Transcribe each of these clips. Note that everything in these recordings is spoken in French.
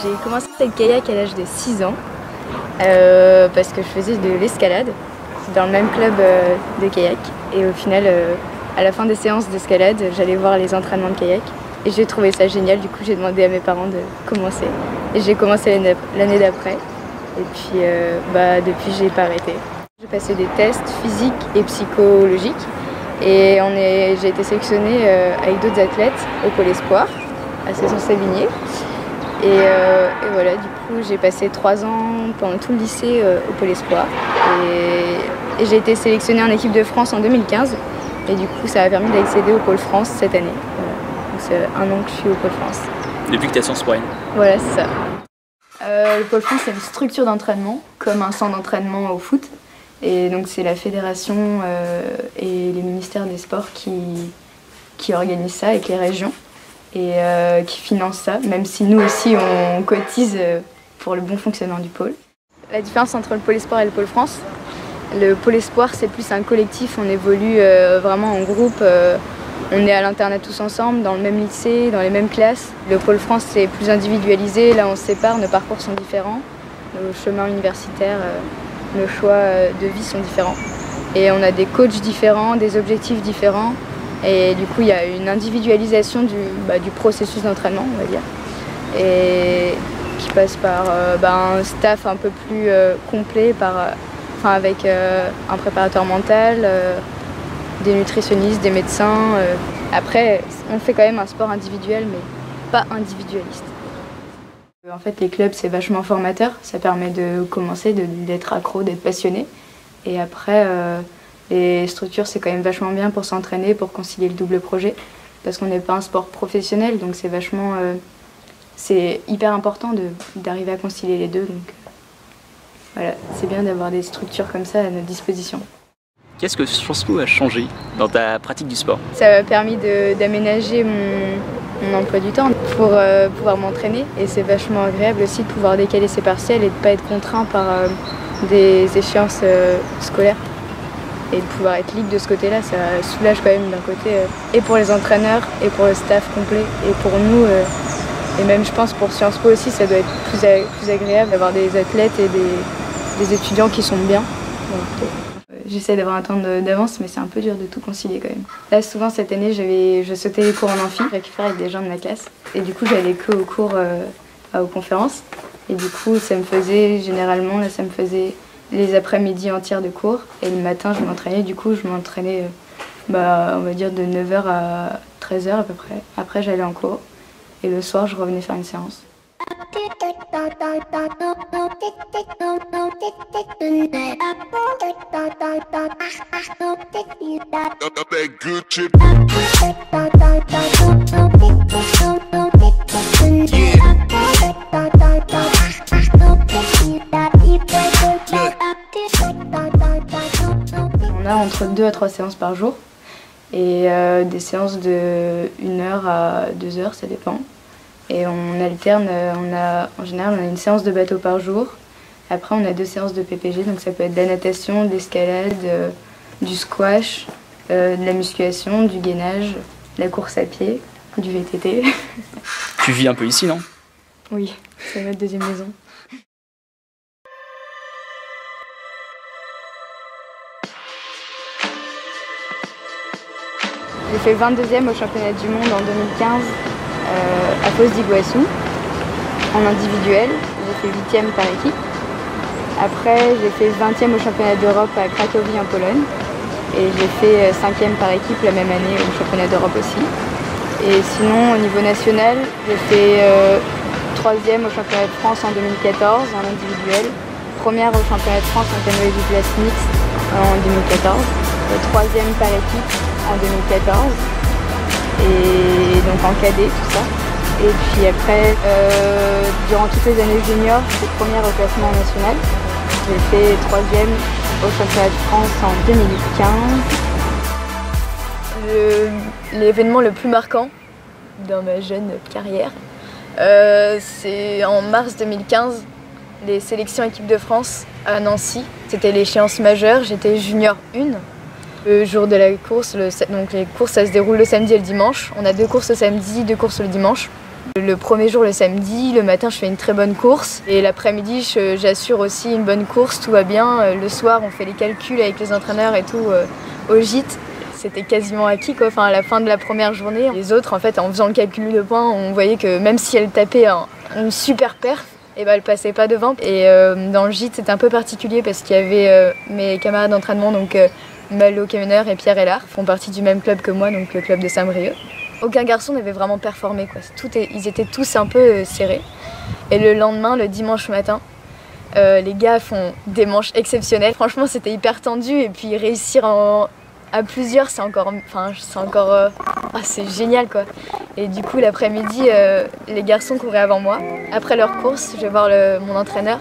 J'ai commencé le kayak à l'âge de 6 ans parce que je faisais de l'escalade dans le même club de kayak. Et au final, à la fin des séances d'escalade, j'allais voir les entraînements de kayak. Et j'ai trouvé ça génial, du coup j'ai demandé à mes parents de commencer. Et j'ai commencé l'année d'après. Et puis depuis j'ai pas arrêté. J'ai passé des tests physiques et psychologiques. Et j'ai été sélectionnée avec d'autres athlètes au Pôle Espoir, à Cesson-Sévigné. Et voilà, du coup j'ai passé 3 ans pendant tout le lycée au Pôle Espoir. Et j'ai été sélectionnée en équipe de France en 2015. Et du coup ça m'a permis d'accéder au Pôle France cette année. Voilà. Donc c'est 1 an que je suis au Pôle France. Depuis que tu es à Sciences Po Rennes. Voilà, c'est ça. Le Pôle France c'est une structure d'entraînement, comme un centre d'entraînement au foot. Et donc c'est la fédération et les ministères des sports qui organisent ça avec les régions et qui financent ça, même si nous aussi on cotise pour le bon fonctionnement du pôle. La différence entre le Pôle Espoir et le Pôle France, le Pôle Espoir c'est plus un collectif, on évolue vraiment en groupe, on est à l'internat tous ensemble, dans le même lycée, dans les mêmes classes. Le Pôle France c'est plus individualisé, là on se sépare, nos parcours sont différents, nos chemins universitaires, nos choix de vie sont différents. Et on a des coachs différents, des objectifs différents. Et du coup, il y a une individualisation du processus d'entraînement, on va dire. Et qui passe par un staff un peu plus complet, avec un préparateur mental, des nutritionnistes, des médecins. Après, on fait quand même un sport individuel, mais pas individualiste. En fait, les clubs, c'est vachement formateur. Ça permet de commencer, d'être accro, d'être passionné. Et après, les structures, c'est quand même vachement bien pour s'entraîner, pour concilier le double projet. Parce qu'on n'est pas un sport professionnel, donc c'est vachement... c'est hyper important d'arriver à concilier les deux. Donc voilà, c'est bien d'avoir des structures comme ça à notre disposition. Qu'est-ce que Sciences Po a changé dans ta pratique du sport? Ça m'a permis d'aménager mon emploi du temps pour pouvoir m'entraîner, et c'est vachement agréable aussi de pouvoir décaler ses partiels et de ne pas être contraint par des échéances scolaires et de pouvoir être libre de ce côté-là. Ça soulage quand même d'un côté, et pour les entraîneurs et pour le staff complet et pour nous, et même je pense pour Sciences Po aussi, ça doit être plus agréable d'avoir des athlètes et des étudiants qui sont bien. J'essaie d'avoir un temps d'avance, mais c'est un peu dur de tout concilier quand même. Là, souvent cette année, je sautais les cours en amphi, récupérer avec des gens de ma classe. Et du coup, j'allais que aux cours, aux conférences. Et du coup, ça me faisait les après-midi entières de cours. Et le matin, je m'entraînais. Du coup, je m'entraînais, on va dire, de 9h à 13h à peu près. Après, j'allais en cours. Et le soir, je revenais faire une séance. On a entre 2 à 3 séances par jour et des séances de 1 heure à 2 heures, ça dépend. Et on alterne, en général on a une séance de bateau par jour. Après on a 2 séances de PPG, donc ça peut être de la natation, de l'escalade, du squash, de la musculation, du gainage, de la course à pied, du VTT. Tu vis un peu ici, non? Oui, c'est notre deuxième maison. J'ai fait 22e au championnat du monde en 2015 à Foz d'Iguaçu, en individuel. J'ai fait 8e par équipe. Après, j'ai fait 20e au championnat d'Europe à Cracovie en Pologne. Et j'ai fait 5e par équipe la même année au championnat d'Europe aussi. Et sinon, au niveau national, j'ai fait 3e au championnat de France en 2014 en individuel. 1re au championnat de France en canoë biplace mixte en 2014. 3e par équipe en 2014. Et donc en cadet, tout ça. Et puis après, durant toutes les années juniors, j'étais première au classement national. J'ai fait 3e au championnat de France en 2015. L'événement le plus marquant dans ma jeune carrière, c'est en mars 2015, les sélections équipe de France à Nancy. C'était l'échéance majeure, j'étais junior 1. Le jour de la course, donc les courses ça se déroule le samedi et le dimanche. On a 2 courses le samedi, 2 courses le dimanche. Le premier jour, le samedi, le matin je fais une très bonne course et l'après-midi j'assure aussi une bonne course, tout va bien. Le soir on fait les calculs avec les entraîneurs et tout au gîte. C'était quasiment acquis quoi. Enfin, à la fin de la première journée. Les autres en fait en faisant le calcul de points on voyait que même si elles tapaient une super perf, et elles passaient pas devant. Et dans le gîte c'était un peu particulier parce qu'il y avait mes camarades d'entraînement donc Malo Kemener et Pierre Hellard font partie du même club que moi, donc le club de Saint-Brieuc. Aucun garçon n'avait vraiment performé, quoi. Ils étaient tous un peu serrés. Et le lendemain, le dimanche matin, les gars font des manches exceptionnelles. Franchement, c'était hyper tendu et puis réussir à plusieurs, c'est génial, quoi. Et du coup, l'après-midi, les garçons couraient avant moi. Après leur course, je vais voir mon entraîneur.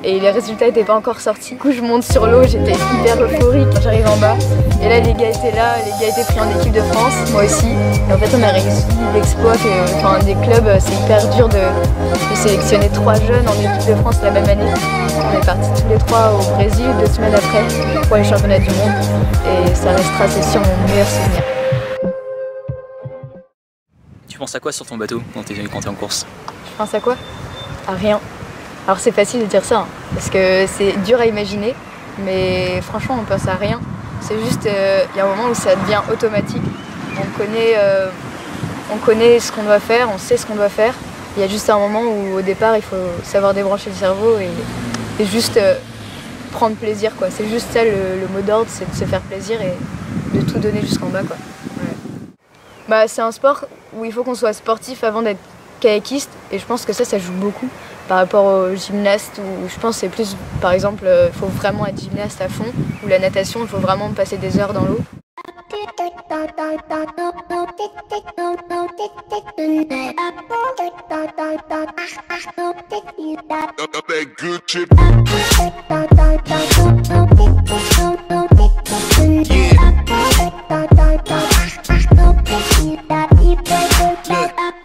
Et les résultats n'étaient pas encore sortis. Du coup, je monte sur l'eau, j'étais hyper euphorique. J'arrive en bas, et là, les gars étaient là, les gars étaient pris en équipe de France, moi aussi. Et en fait, on a réussi l'exploit que des clubs, c'est hyper dur de sélectionner 3 jeunes en équipe de France la même année. On est partis tous les 3 au Brésil 2 semaines après pour les championnats du monde. Et ça restera, c'est sûr, mon meilleur souvenir. Tu penses à quoi sur ton bateau quand t'es en course? Je pense à quoi? À rien. Alors c'est facile de dire ça, hein, parce que c'est dur à imaginer, mais franchement on pense à rien. C'est juste, y a un moment où ça devient automatique. On connaît ce qu'on doit faire, on sait ce qu'on doit faire. Il y a juste un moment où au départ il faut savoir débrancher le cerveau et juste prendre plaisir, quoi. C'est juste ça le mot d'ordre, c'est de se faire plaisir et de tout donner jusqu'en bas, quoi. Ouais. Bah, c'est un sport où il faut qu'on soit sportif avant d'être kayakiste et je pense que ça joue beaucoup par rapport au gymnaste où je pense que c'est plus, par exemple, il faut vraiment être gymnaste à fond ou la natation, il faut vraiment passer des heures dans l'eau.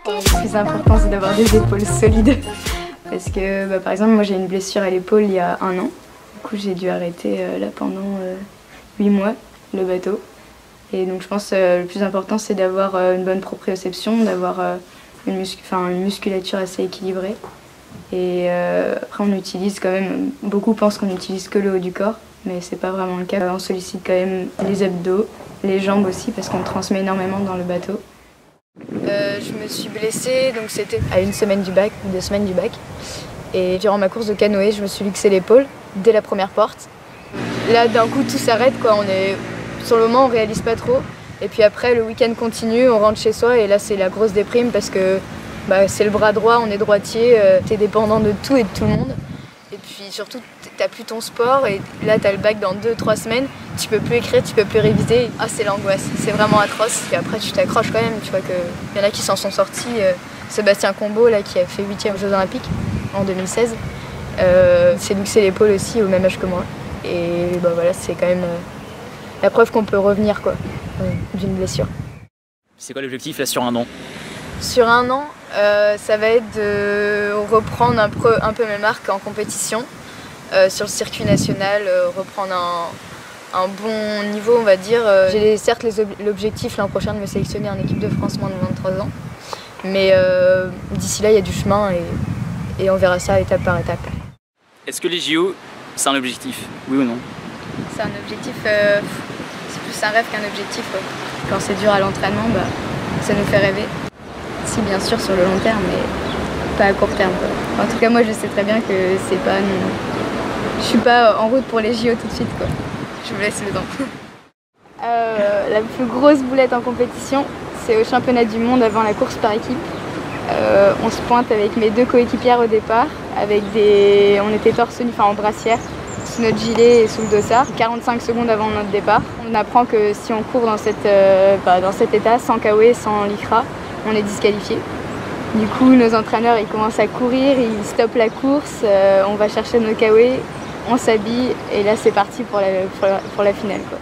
Le plus important c'est d'avoir des épaules solides. Parce que par exemple moi j'ai une blessure à l'épaule il y a 1 an. Du coup j'ai dû arrêter là pendant 8 mois le bateau. Et donc je pense que le plus important c'est d'avoir une bonne proprioception, d'avoir une musculature assez équilibrée. Et après on utilise quand même, beaucoup pensent qu'on n'utilise que le haut du corps, mais c'est pas vraiment le cas. On sollicite quand même les abdos, les jambes aussi parce qu'on transmet énormément dans le bateau. Je me suis blessée, donc c'était à 1 semaine du bac, 2 semaines du bac. Et durant ma course de canoë, je me suis luxé l'épaule dès la première porte. Là, d'un coup, tout s'arrête, quoi. Sur le moment, on réalise pas trop. Et puis après, le week-end continue, on rentre chez soi et là, c'est la grosse déprime parce que c'est le bras droit, on est droitier, t'es dépendant de tout et de tout le monde. Et puis surtout, t'as plus ton sport et là, t'as le bac dans 2-3 semaines, tu peux plus écrire, tu peux plus réviser. Ah, c'est l'angoisse, c'est vraiment atroce. Et après, tu t'accroches quand même, tu vois qu'il y en a qui s'en sont sortis. Sébastien Combeau, là, qui a fait 8e aux Jeux Olympiques en 2016, s'est luxé l'épaule aussi au même âge que moi. Et voilà, c'est quand même la preuve qu'on peut revenir, quoi, d'une blessure. C'est quoi l'objectif là sur 1 an? Sur 1 an, ça va être de reprendre un peu mes marques en compétition sur le circuit national, reprendre un bon niveau, on va dire. J'ai certes l'objectif l'an prochain de me sélectionner en équipe de France moins de 23 ans, mais d'ici là il y a du chemin et on verra ça étape par étape. Est-ce que les JO, c'est un objectif, oui ou non? C'est un objectif, c'est plus un rêve qu'un objectif. Ouais. Quand c'est dur à l'entraînement, ça nous fait rêver. Si bien sûr sur le long terme, mais pas à court terme, quoi. En tout cas moi je sais très bien que c'est pas... Je suis pas en route pour les JO tout de suite, quoi. Je vous laisse le temps. La plus grosse boulette en compétition, c'est au championnat du monde avant la course par équipe. On se pointe avec mes 2 coéquipières au départ, on était torse nu, en brassière, sous notre gilet et sous le dossard, 45 secondes avant notre départ. On apprend que si on court dans cet état, sans kawaii, sans lycra, on est disqualifié. Du coup, nos entraîneurs ils commencent à courir, ils stoppent la course, on va chercher nos kawaii, on s'habille et là c'est parti pour la finale, quoi.